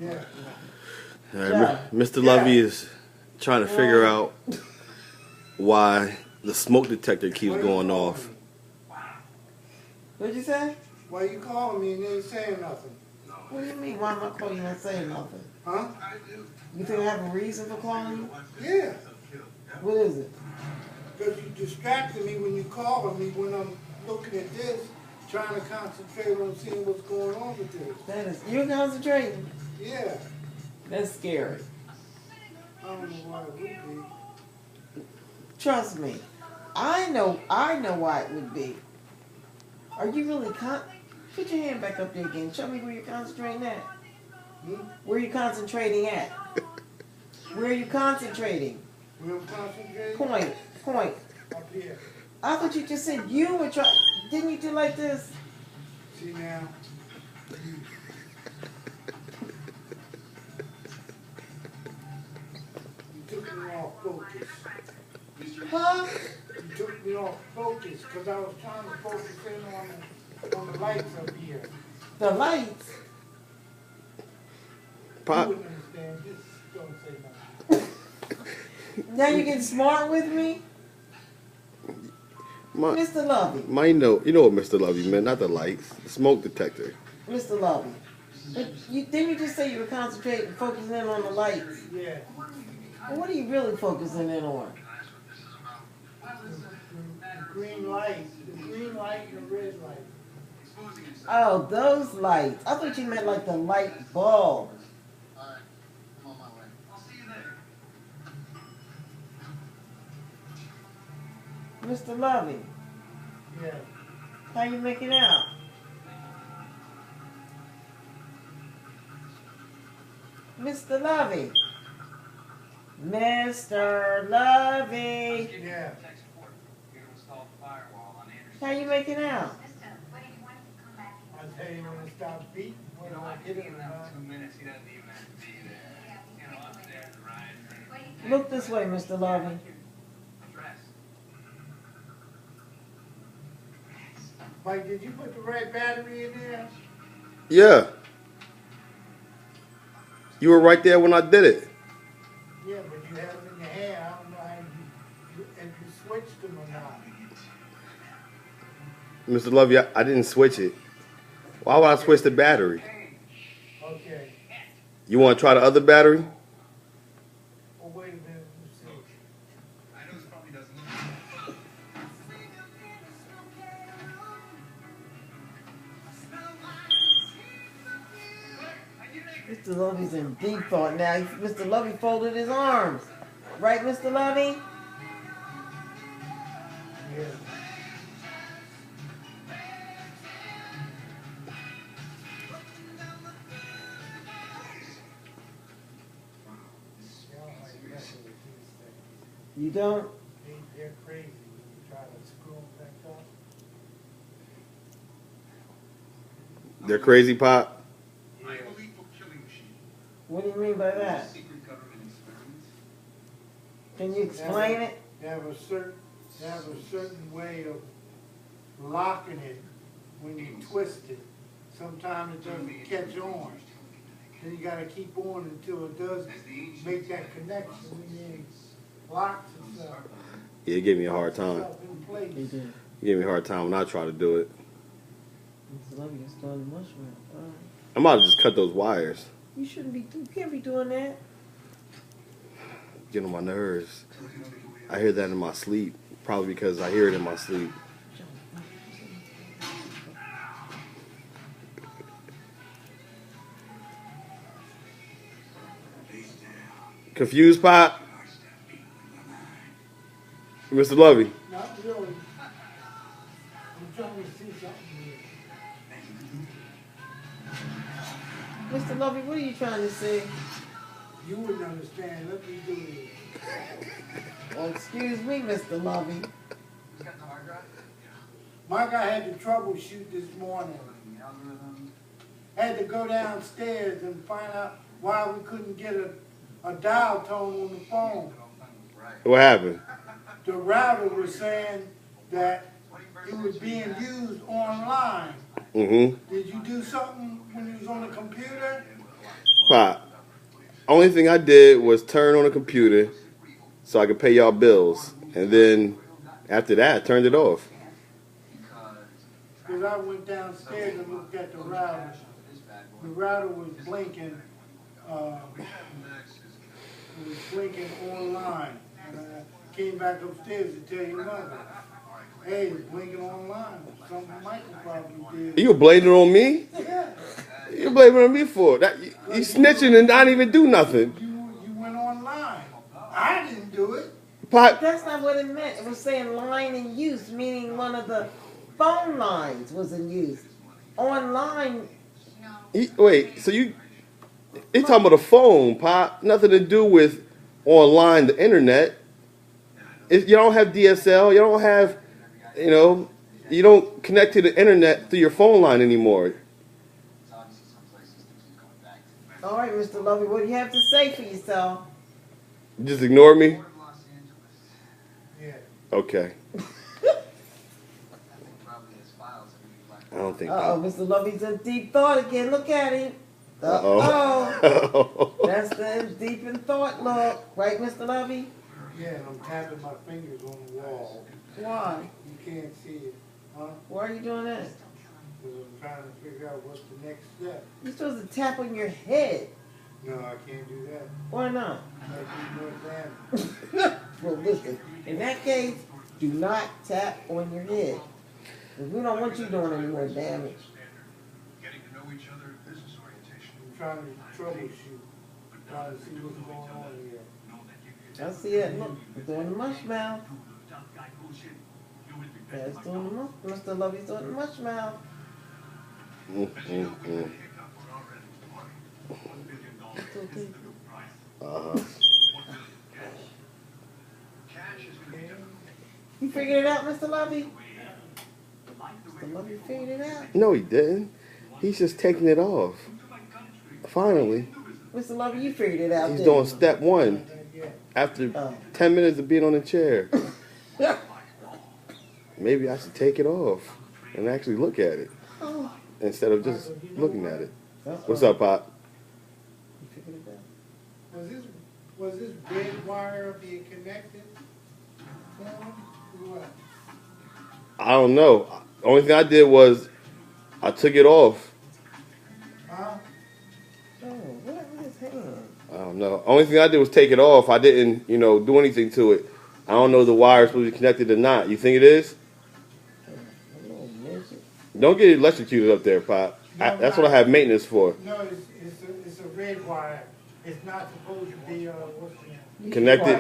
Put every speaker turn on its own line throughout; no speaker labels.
Yeah.
Mr. Lovey is trying to figure out why the smoke detector keeps going off.
What'd you say?
Why you calling me and you ain't saying nothing?
What do you mean? Why am I calling you and saying nothing?
Huh?
You think I have a reason for calling you?
Yeah.
What is it?
Because you distracted me when you calling me when I'm looking at this, trying to concentrate on seeing what's going on with this.
That is, you're concentrating.
Yeah.
That's scary.
I don't know why it would be.
Trust me. I know why it would be. Are you really put your hand back up there again. Show me where you're concentrating at. Where are you concentrating at? Where are you concentrating?
Where I'm concentrating?
Point.
Up here.
I thought you just said you were trying. Didn't you do like this?
See now? You took me off focus.
Huh?
You took me off focus because I was trying to focus in on the lights up here.
The lights?
Pop.
You wouldn't understand. Just don't say nothing.
Now you're getting smart with me? Mr. Lovey.
You know what Mr. Lovey meant, not the lights. The smoke detector.
Mr. Lovey. But didn't you just say you were concentrating, focusing in on the lights?
Yeah.
Well, what are you really focusing in on?
The green light and the red light.
Oh, those lights. I thought you meant like the light bulb. Mr. Lovey.
Yeah.
How you make it out? Mr. Lovey. Mr. Lovey.
Yeah.
How you making out?
I tell you when it stops beating, when I hit it or not.
Look this way, Mr. Lovey.
Mike, did you put the right battery in there?
Yeah. You were right there when I did it.
Yeah, but you have them in your hand. I don't know how if you switched them or not.
Mr. Lovey, I didn't switch it. Why would I switch the battery?
Okay.
You want to try the other battery?
Well, wait a minute. Let me see.
Mr. Lovey's in deep thought now. Mr. Lovey folded his arms. Right, Mr. Lovey?
Yeah.
You don't?
They're crazy when you try to screw them back up.
They're crazy, Pop.
What do you mean by that? Can you explain it?
They have a certain way of locking it when you twist it. Sometimes it doesn't catch on. Then you gotta keep on until it does make that connection when you lock itself.
Yeah, it gave me a hard time.
He did.
It gave me a hard time when I tried to do it.
Mr. Lovey is starting to mushroom.
I'm about to just cut those wires.
You can't be doing that.
Get on my nerves. I hear that in my sleep. Probably because I hear it in my sleep. Confused, Pop? Mr. Lovey?
Not really. I'm trying to see something here.
Mr. Lovey, what are you trying to say?
You wouldn't understand. Let me do this.
Well, excuse me, Mr. Lovey.
My guy had to troubleshoot this morning. Had to go downstairs and find out why we couldn't get a dial tone on the phone.
What happened?
The router was saying that it was being used online.
Mm-hmm.
Did you do something when you was on the computer?
Pop. Only thing I did was turn on a computer so I could pay y'all bills, and then after that, I turned it off.
Because I went downstairs and looked at the router. The router was blinking. It was blinking online. And I came back upstairs to tell your mother, hey, it's blinking online. Something Michael probably did.
You blaming it on me?
Yeah.
You blaming it on me for that? You snitching and I didn't even do nothing.
You went online. I didn't do it.
Pop,
That's not what it meant. It was saying line in use, meaning one of the phone lines was in use. Online,
wait, so you talking about a phone, Pop? Nothing to do with online, the internet. You don't have DSL. You don't have, you don't connect to the internet through your phone line anymore.
all right, Mr. Lovey, what do you have to say for yourself?
Just ignore me?
Yeah.
Okay. I don't think
Uh-oh, Mr. Lovey's in deep thought again. Look at him.
Uh-oh.
Uh-oh. That's the deep in thought look. Right, Mr. Lovey?
Yeah, and I'm tapping my fingers on the wall.
Why?
You can't see it. Huh?
Why are you doing that?
Because I'm trying to figure out what's the next step.
You're supposed to tap on your head.
No, I can't do that.
Why not?
Might do more damage.
Well, listen, in that case, do not tap on your head. 'Cause we don't want you doing any more damage.
I'm trying to troubleshoot. Trying to see what's going on here.
I see that. Look, it's doing the mush mouth. That's doing the mush. Mr. Lovey's doing the mush mouth. You figured it out, Mr. Lovey? Mr. Lovey figured it out.
No, he didn't. He's just taking it off. Finally.
Mr. Lovey, you figured it out.
He's
didn't
doing
you?
step one after 10 minutes of being on the chair. Maybe I should take it off and actually look at it instead of just looking at it. What's up, Pop?
You figured it out.
Was this red wire being connected? What?
I don't know. Only thing I did was I took it off.
Huh?
Oh, what in his hand?
I don't know. Only thing I did was take it off. I didn't, do anything to it. I don't know if the wire's supposed to be connected or not. You think it is?
A little midget.
Don't get electrocuted up there, Pop.
No,
That's what I have maintenance for.
No, it's a red wire. It's not supposed to be, what's the name?
You
Connected?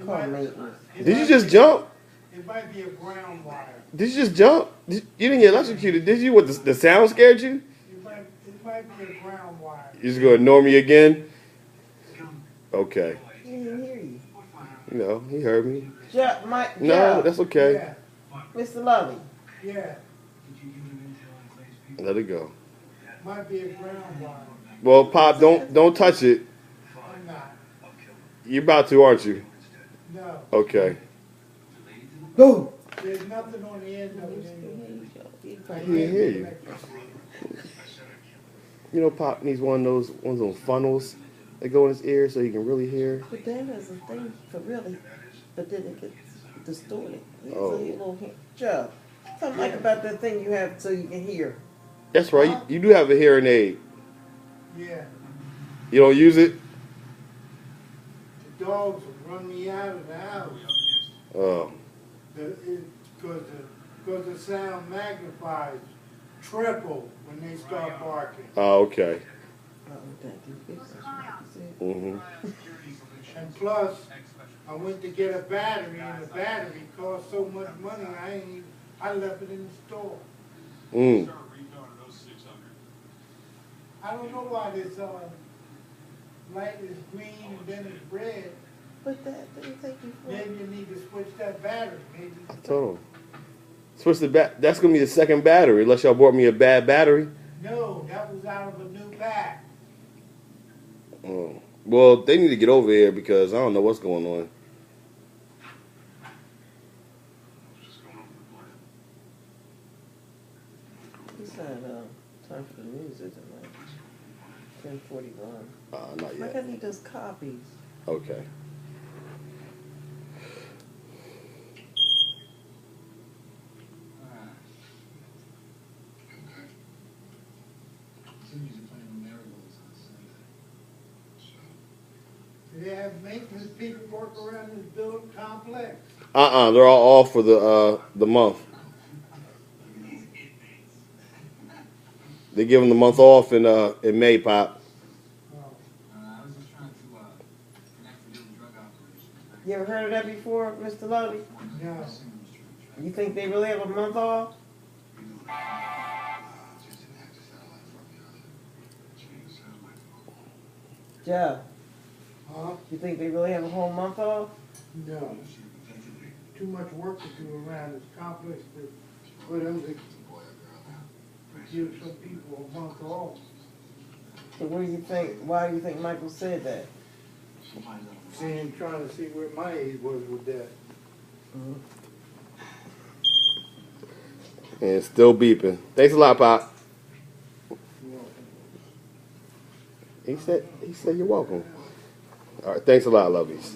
Call maintenance.
Did you just jump?
It might be a ground wire.
Did you just jump? You didn't get electrocuted, did you? What, the sound scared you?
It might be a ground wire.
You just gonna ignore me again? Okay.
He didn't hear you.
He heard me.
Mike,
No, that's okay.
Yeah,
Mr. Lovey.
yeah.
Let it go.
Might be a ground wire.
Well, Pop, don't touch it.
I'm not.
You're about to, aren't you?
No.
Okay.
Go.
There's nothing on the end of it.
I can't hear you. Pop needs one of those funnels that go in his ear so he can really hear.
But that is a thing for really. But then it gets distorted. It's
Oh.
a little Joe. Tell Mike about that thing you have so you can hear.
That's right. You do have a hearing aid.
Yeah.
You don't use it?
The dogs will run me out of the house.
Oh.
Because the sound magnifies triple when they start barking.
Oh, okay.
Mm-hmm.
And plus, I went to get a battery, and the battery cost so much money, I left it in the store.
Mm.
I don't know why this light is green and then it's red.
But that didn't take you for
Maybe you need to switch that battery. Maybe.
I told him. Switch the That's gonna be the second battery, unless y'all bought me a bad battery.
No, that was out of a new pack.
Oh. Well, they need to get over here because I don't know what's going on.
It's not time for the news, is it, man? 41.
Not
Like,
yet.
I need those copies.
Okay.
Do they have maintenance people work around this building complex?
They're all off for the month. They give them the month off in May, Pop.
Oh,
You ever heard of that before, Mr. Lovey?
no.
You think they really have a month off? Joe,
Huh?
you think they really have a whole month off?
No. Too much work to do around this complex for them to give some people a month off.
So what do you think? Why do you think Michael said that?
Trying to see where my age was with that.
And it's still beeping. Thanks a lot, Pop. He said you're welcome. All right, thanks a lot, lovies.